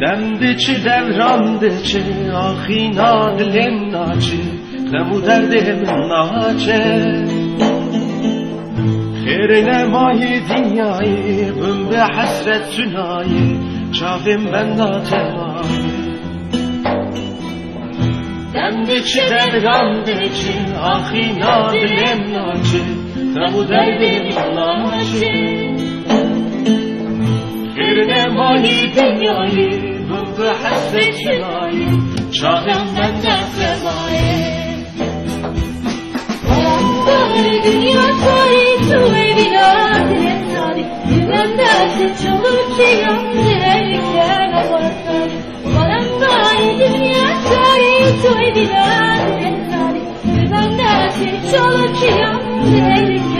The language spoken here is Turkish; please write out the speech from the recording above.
دمدچی دورandچی آخینا دلم ناچی نمو دردم ناچه خیرine ماهی dünyayı bin به حسرت سنایی çavim ben natemایی دمدچی دورandچی آخینا دلم ناچی نمو دردم ناچه خیرine ماهی dünyayı به حسرت سنایی چاهم من نفرمایی dünya sari tu evlat sari Güvendesi çalışıyor Tehlikler abartar Balanlar dünya sari tu evlat sari Güvendesi çalışıyor Tehlikler